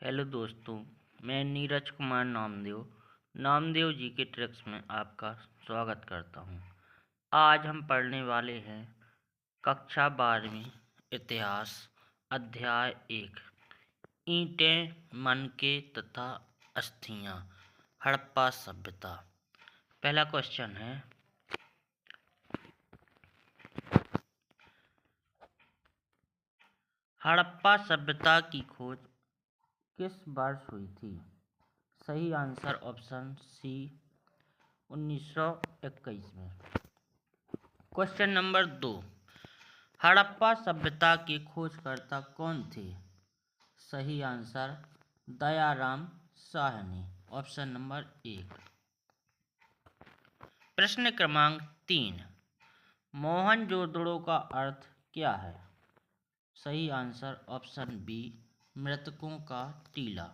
Hello दोस्तों, मैं नीरज कुमार नामदेव जी के ट्रिक्स में आपका स्वागत करता हूं। आज हम पढ़ने वाले हैं कक्षा 12वीं इतिहास अध्याय 1 ईंटें, मनके तथा अस्थियां, हड़प्पा सभ्यता। पहला क्वेश्चन है, हड़प्पा सभ्यता की खोज किस वर्ष हुई थी? सही आंसर ऑप्शन सी 1921 में। क्वेश्चन नंबर 2, हड़प्पा सभ्यता के खोजकर्ता कौन थे? सही answer Dayaram Sahni, option number 1। प्रश्न क्रमांक 3, मोहनजोदड़ो का अर्थ क्या है? सही आंसर ऑप्शन बी, मृतकों का टीला।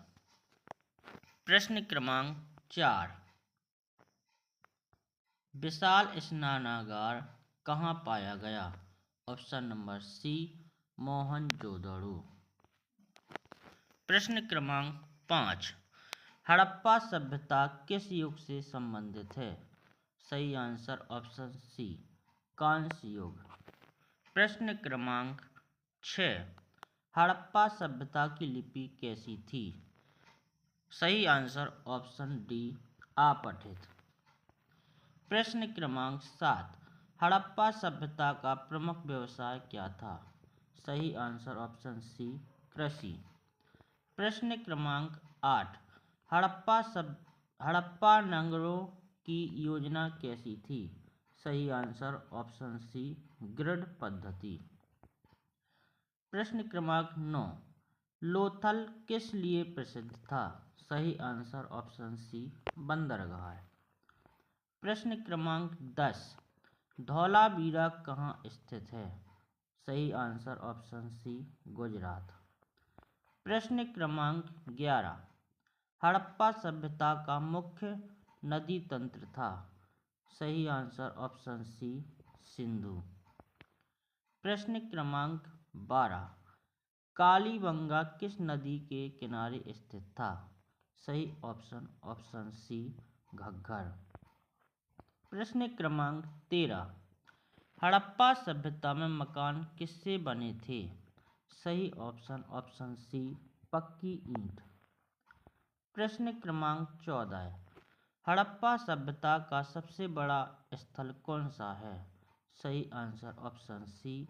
प्रश्न क्रमांक 4, विशाल स्नानागार कहाँ पाया गया? Option number C, Mohenjodaro. प्रश्न क्रमांक 5, हड़प्पा सभ्यता किस युग से संबंधित है? सही आंसर ऑप्शन सी, कांस्य युग। प्रश्न क्रमांक 6, हड़प्पा सभ्यता की लिपि कैसी थी? सही आंसर ऑप्शन डी, अपठित। प्रश्न क्रमांक 7, हड़प्पा सभ्यता का प्रमुख व्यवसाय क्या था? सही आंसर ऑप्शन सी, कृषि। प्रश्न क्रमांक 8, हड़प्पा नगरों की योजना कैसी थी? सही आंसर ऑप्शन सी, ग्रिड पद्धति। प्रश्न क्रमांक 9, लोथल किस लिए प्रसिद्ध था? सही आंसर ऑप्शन सी, बंदरगाह। प्रश्न क्रमांक 10, धौलावीरा कहाँ स्थित है? सही आंसर ऑप्शन सी, गुजरात। प्रश्न क्रमांक 11, हड़प्पा सभ्यता का मुख्य नदी तंत्र था? सही आंसर ऑप्शन सी, सिंधु। प्रश्न क्रमांक 12, कालीबंगा किस नदी के किनारे स्थित था? सही ऑप्शन सी, घग्गर। प्रश्न क्रमांक 13, हड़प्पा सभ्यता में मकान किससे बने थे? सही ऑप्शन सी, पक्की ईंट। प्रश्न क्रमांक 14, हड़प्पा सभ्यता का सबसे बड़ा स्थल कौन सा है? सही आंसर ऑप्शन सी,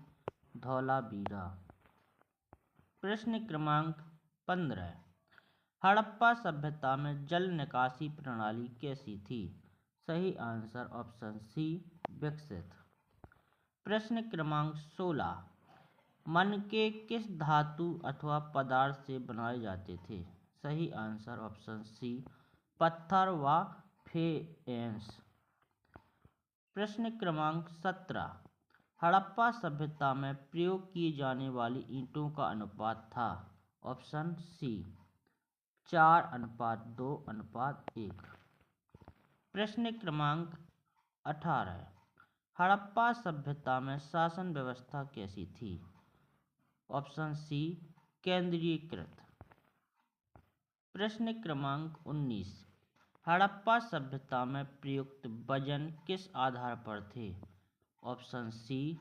धौलावीरा। प्रश्न क्रमांक 15, हड़प्पा सभ्यता में जल निकासी प्रणाली कैसी थी? सही आंसर ऑप्शन सी, विकसित। प्रश्न क्रमांक 16, मनके किस धातु अथवा पदार्थ से बनाए जाते थे? सही आंसर ऑप्शन सी, पत्थर व फेएंस। प्रश्न क्रमांक 17, हड़प्पा सभ्यता में प्रयोग की जाने वाली ईंटों का अनुपात था? Option C, 4:2:1। प्रश्न क्रमांक 18, हड़प्पा सभ्यता में शासन व्यवस्था कैसी थी? ऑप्शन सी, केंद्रीकृत। प्रश्न क्रमांक 19, हड़प्पा सभ्यता में प्रयुक्त वजन किस आधार पर थे? ऑप्शन सी,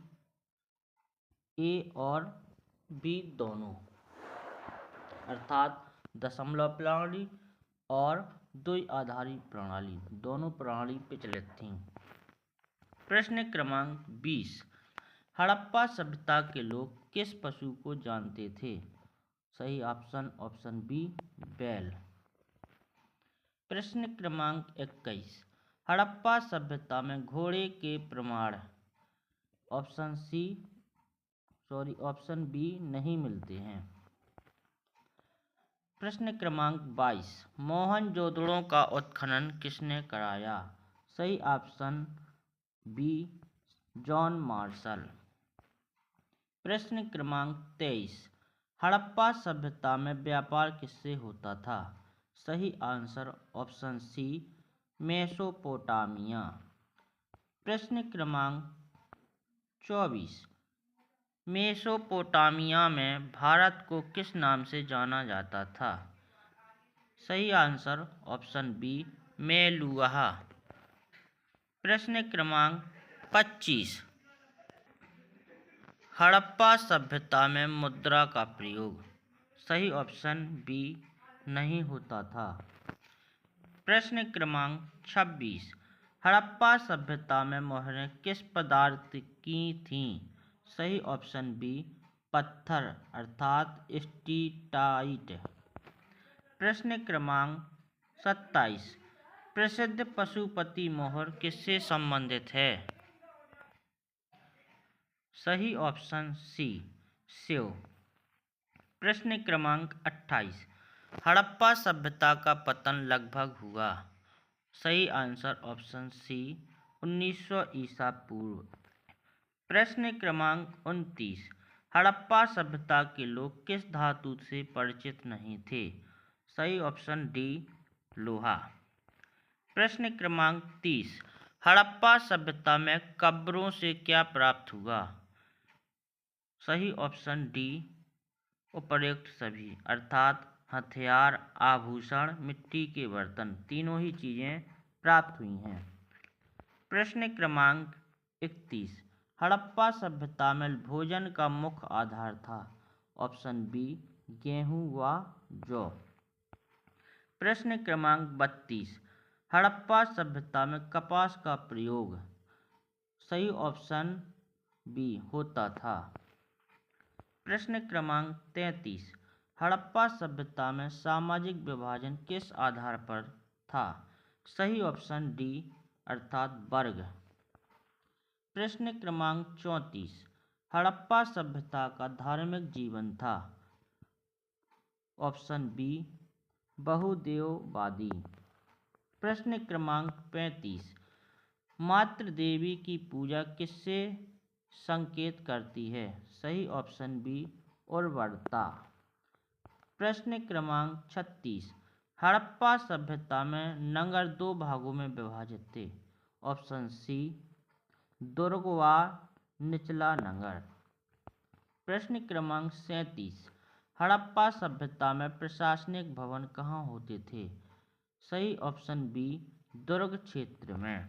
ए और बी दोनों, अर्थात दशमलव प्रणाली और द्विआधारी प्रणाली, दोनों प्रणाली प्रचलित थीं। प्रश्न क्रमांक 20, हड़प्पा सभ्यता के लोग किस पशु को जानते थे? सही ऑप्शन बी, बैल। प्रश्न क्रमांक 21, हड़प्पा सभ्यता में घोड़े के प्रमाण ऑप्शन बी नहीं मिलते हैं। प्रश्न क्रमांक 22, मोहनजोदड़ो का उत्खनन किसने कराया? सही ऑप्शन बी, जॉन मार्शल। प्रश्न क्रमांक 23, हड़प्पा सभ्यता में व्यापार किससे होता था? सही आंसर ऑप्शन सी, मेसोपोटामिया। प्रश्न क्रमांक 24, मेसोपोटामिया में भारत को किस नाम से जाना जाता था? सही आंसर ऑप्शन बी मेलुहा। प्रश्न क्रमांक 25। हड़प्पा सभ्यता में मुद्रा का प्रयोग सही ऑप्शन बी नहीं होता था। प्रश्न क्रमांक 26। हड़प्पा सभ्यता में मोहरें किस पदार्थ की थीं? सही ऑप्शन बी पत्थर अर्थात स्टीटाइट। प्रश्न क्रमांक 27। प्रसिद्ध पशुपति मोहर किससे संबंधित है? सही ऑप्शन सी शिव। प्रश्न क्रमांक 28। हड़प्पा सभ्यता का पतन लगभग हुआ। सही आंसर ऑप्शन सी 1900 ईसा पूर्व। प्रश्न क्रमांक 29। हड़प्पा सभ्यता के लोग किस धातु से परिचित नहीं थे? सही ऑप्शन डी लोहा। प्रश्न क्रमांक 30। हड़प्पा सभ्यता में कब्रों से क्या प्राप्त हुआ? सही ऑप्शन डी उपर्युक्त सभी अर्थात हथियार, आभूषण, मिट्टी के बर्तन, तीनों ही चीज़ें प्राप्त हुई हैं। प्रश्न क्रमांक 31। हड़प्पा सभ्यता में भोजन का मुख्य आधार था। ऑप्शन बी गेहूं व जौ। प्रश्न क्रमांक 32। हड़प्पा सभ्यता में कपास का प्रयोग सही ऑप्शन बी होता था। प्रश्न क्रमांक 33। हड़प्पा सभ्यता में सामाजिक विभाजन किस आधार पर था? सही ऑप्शन डी अर्थात वर्ग। प्रश्न क्रमांक 34। हड़प्पा सभ्यता का धार्मिक जीवन था। ऑप्शन बी बहुदेववादी। प्रश्न क्रमांक 35। मातृ देवी की पूजा किससे संकेत करती है? सही ऑप्शन बी उर्वरता। प्रश्न क्रमांक 36। हड़प्पा सभ्यता में नगर दो भागों में विभाजित थे। ऑप्शन सी दुर्ग व निचला नगर। प्रश्न क्रमांक 37। हड़प्पा सभ्यता में प्रशासनिक भवन कहाँ होते थे? सही ऑप्शन बी दुर्ग क्षेत्र में।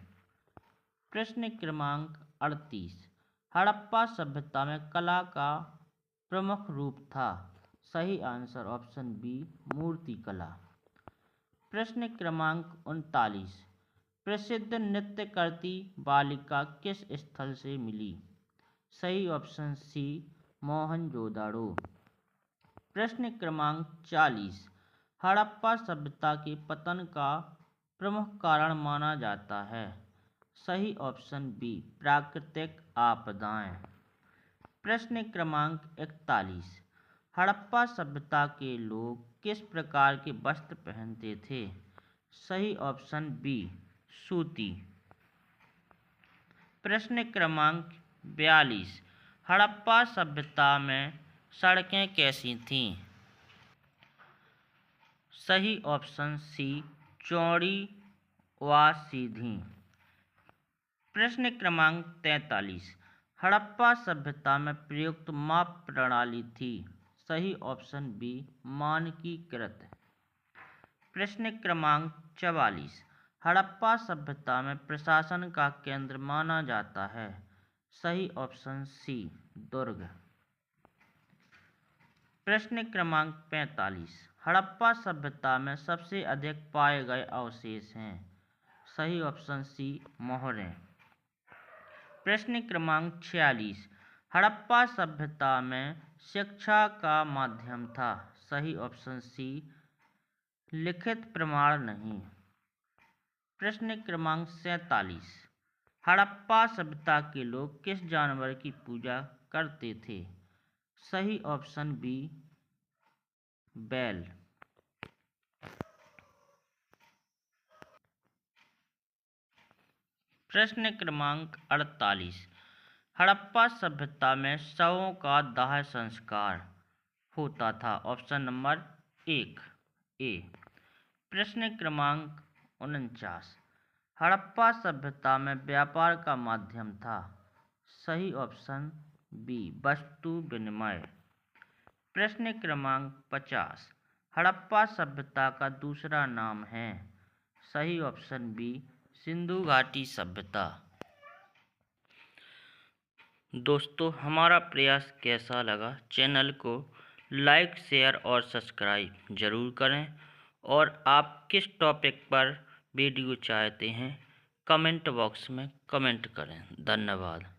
प्रश्न क्रमांक 38। हड़प्पा सभ्यता में कला का प्रमुख रूप था। सही आंसर ऑप्शन बी मूर्तिकला। प्रश्न क्रमांक 39। प्रसिद्ध नृत्यकर्ती बालिका किस स्थल से मिली? सही ऑप्शन सी मोहनजोदड़ो। प्रश्न क्रमांक 40। हड़प्पा सभ्यता के पतन का प्रमुख कारण माना जाता है। सही ऑप्शन बी प्राकृतिक आपदाएं। प्रश्न क्रमांक 41। हड़प्पा सभ्यता के लोग किस प्रकार के वस्त्र पहनते थे? सही ऑप्शन बी सूती। प्रश्न क्रमांक 42। हड़प्पा सभ्यता में सड़कें कैसी थीं? सही ऑप्शन सी चौड़ी व सीधी। प्रश्न क्रमांक 43। हड़प्पा सभ्यता में प्रयुक्त माप प्रणाली थी। सही ऑप्शन बी मानकीकृत। प्रश्न क्रमांक 44। हड़प्पा सभ्यता में प्रशासन का केंद्र माना जाता है। सही ऑप्शन सी दुर्ग। प्रश्न क्रमांक 45। हड़प्पा सभ्यता में सबसे अधिक पाए गए अवशेष हैं। सही ऑप्शन सी मोहरें। प्रश्न क्रमांक 46। हड़प्पा सभ्यता में शिक्षा का माध्यम था। सही ऑप्शन सी लिखित प्रमाण नहीं। प्रश्न क्रमांक 47। हड़प्पा सभ्यता के लोग किस जानवर की पूजा करते थे? सही ऑप्शन बी बैल। प्रश्न क्रमांक 48। हड़प्पा सभ्यता में शवों का दाह संस्कार होता था। ऑप्शन नंबर 1 ए। प्रश्न क्रमांक 49। हड़प्पा सभ्यता में व्यापार का माध्यम था। सही ऑप्शन बी वस्तु विनिमय। प्रश्न क्रमांक 50। हड़प्पा सभ्यता का दूसरा नाम है? सही ऑप्शन बी, सिंधु घाटी सभ्यता। दोस्तों, हमारा प्रयास कैसा लगा? चैनल को लाइक, शेयर और सब्सक्राइब जरूर करें। और आप किस टॉपिक पर वीडियो चाहते हैं, कमेंट बॉक्स में कमेंट करें। धन्यवाद।